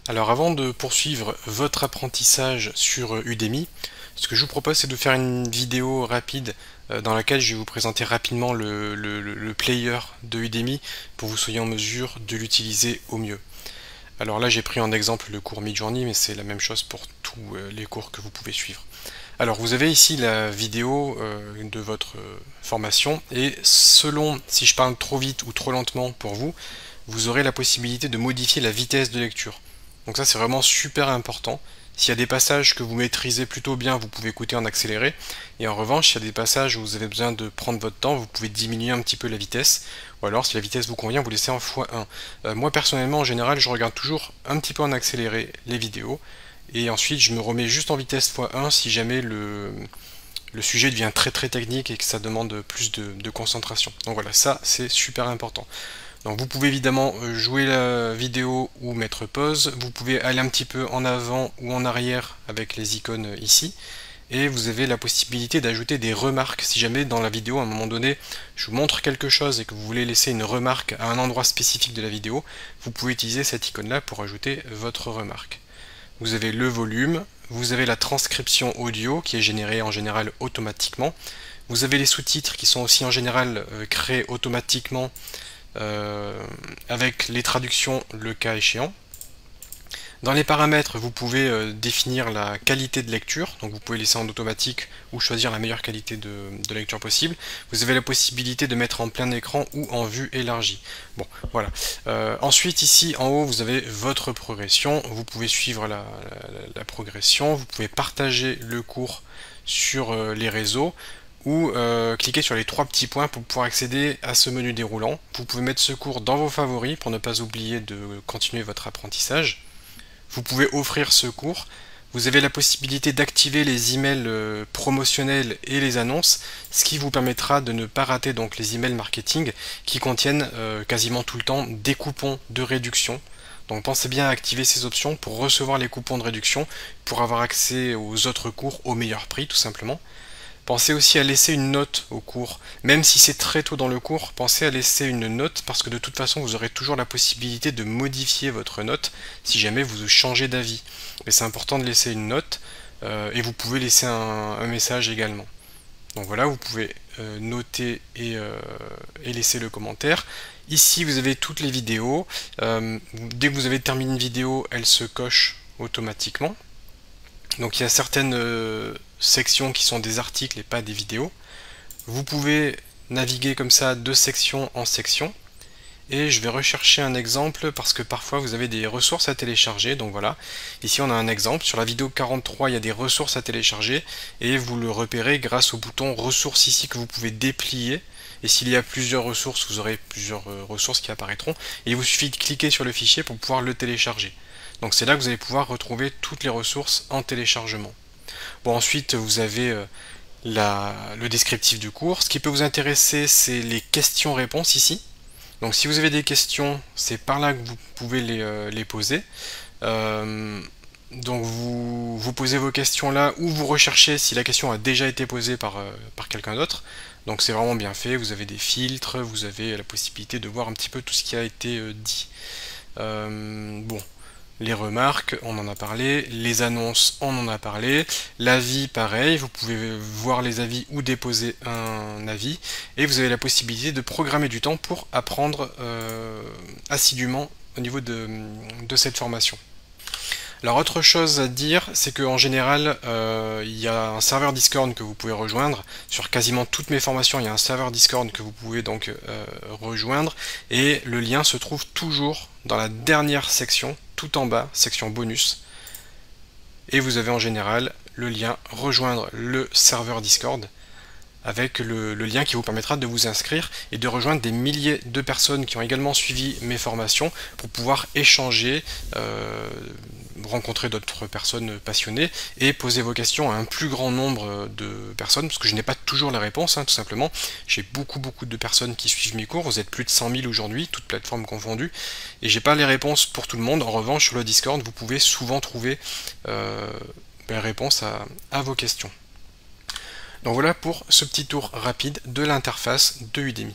Alors avant de poursuivre votre apprentissage sur Udemy, ce que je vous propose c'est de faire une vidéo rapide dans laquelle je vais vous présenter rapidement le player de Udemy pour que vous soyez en mesure de l'utiliser au mieux. Alors là j'ai pris en exemple le cours Midjourney, mais c'est la même chose pour tous les cours que vous pouvez suivre. Alors vous avez ici la vidéo de votre formation et selon si je parle trop vite ou trop lentement pour vous, vous aurez la possibilité de modifier la vitesse de lecture. Donc ça c'est vraiment super important. S'il y a des passages que vous maîtrisez plutôt bien, vous pouvez écouter en accéléré. Et en revanche, s'il y a des passages où vous avez besoin de prendre votre temps, vous pouvez diminuer un petit peu la vitesse. Ou alors, si la vitesse vous convient, vous laissez en x1. Moi personnellement, en général, je regarde toujours un petit peu en accéléré les vidéos. Et ensuite, je me remets juste en vitesse x1 si jamais le sujet devient très technique et que ça demande plus de concentration. Donc voilà, ça c'est super important. Donc vous pouvez évidemment jouer la vidéo ou mettre pause, vous pouvez aller un petit peu en avant ou en arrière avec les icônes ici, et vous avez la possibilité d'ajouter des remarques. Si jamais dans la vidéo à un moment donné je vous montre quelque chose et que vous voulez laisser une remarque à un endroit spécifique de la vidéo, vous pouvez utiliser cette icône là pour ajouter votre remarque. Vous avez le volume, vous avez la transcription audio qui est générée en général automatiquement, vous avez les sous-titres qui sont aussi en général créés automatiquement avec les traductions le cas échéant. Dans les paramètres, vous pouvez définir la qualité de lecture, donc vous pouvez laisser en automatique ou choisir la meilleure qualité de lecture possible. Vous avez la possibilité de mettre en plein écran ou en vue élargie. Bon, voilà. Ensuite, ici en haut, vous avez votre progression. Vous pouvez suivre la progression, vous pouvez partager le cours sur les réseaux, ou cliquez sur les trois petits points pour pouvoir accéder à ce menu déroulant. Vous pouvez mettre ce cours dans vos favoris pour ne pas oublier de continuer votre apprentissage. Vous pouvez offrir ce cours. Vous avez la possibilité d'activer les emails promotionnels et les annonces, ce qui vous permettra de ne pas rater donc les emails marketing qui contiennent quasiment tout le temps des coupons de réduction. Donc pensez bien à activer ces options pour recevoir les coupons de réduction, pour avoir accès aux autres cours au meilleur prix tout simplement. Pensez aussi à laisser une note au cours, même si c'est très tôt dans le cours, pensez à laisser une note parce que de toute façon vous aurez toujours la possibilité de modifier votre note si jamais vous changez d'avis. Mais c'est important de laisser une note et vous pouvez laisser un message également. Donc voilà, vous pouvez noter et laisser le commentaire. Ici vous avez toutes les vidéos. Dès que vous avez terminé une vidéo, elle se coche automatiquement. Donc il y a certaines sections qui sont des articles et pas des vidéos. Vous pouvez naviguer comme ça de section en section. Et je vais rechercher un exemple parce que parfois vous avez des ressources à télécharger. Donc voilà, ici on a un exemple. Sur la vidéo 43, il y a des ressources à télécharger. Et vous le repérez grâce au bouton ressources ici que vous pouvez déplier. Et s'il y a plusieurs ressources, vous aurez plusieurs ressources qui apparaîtront. Et il vous suffit de cliquer sur le fichier pour pouvoir le télécharger. Donc c'est là que vous allez pouvoir retrouver toutes les ressources en téléchargement. Bon, ensuite vous avez le descriptif du cours. Ce qui peut vous intéresser, c'est les questions-réponses ici. Donc si vous avez des questions, c'est par là que vous pouvez les poser. Donc vous posez vos questions là, ou vous recherchez si la question a déjà été posée par quelqu'un d'autre. Donc c'est vraiment bien fait, vous avez des filtres, vous avez la possibilité de voir un petit peu tout ce qui a été dit. Bon. Les remarques, on en a parlé, les annonces, on en a parlé, l'avis, pareil, vous pouvez voir les avis ou déposer un avis, et vous avez la possibilité de programmer du temps pour apprendre assidûment au niveau de cette formation. Alors autre chose à dire, c'est qu'en général, il y a un serveur Discord que vous pouvez rejoindre. Sur quasiment toutes mes formations, il y a un serveur Discord que vous pouvez donc rejoindre. Et le lien se trouve toujours dans la dernière section, tout en bas, section bonus. Et vous avez en général le lien rejoindre le serveur Discord, avec le lien qui vous permettra de vous inscrire et de rejoindre des milliers de personnes qui ont également suivi mes formations pour pouvoir échanger, rencontrer d'autres personnes passionnées et poser vos questions à un plus grand nombre de personnes, parce que je n'ai pas toujours la réponse, tout simplement. J'ai beaucoup de personnes qui suivent mes cours, vous êtes plus de 100 000 aujourd'hui, toutes plateformes confondues, et j'ai pas les réponses pour tout le monde. En revanche, sur le Discord, vous pouvez souvent trouver les réponses à vos questions. Donc voilà pour ce petit tour rapide de l'interface de Udemy.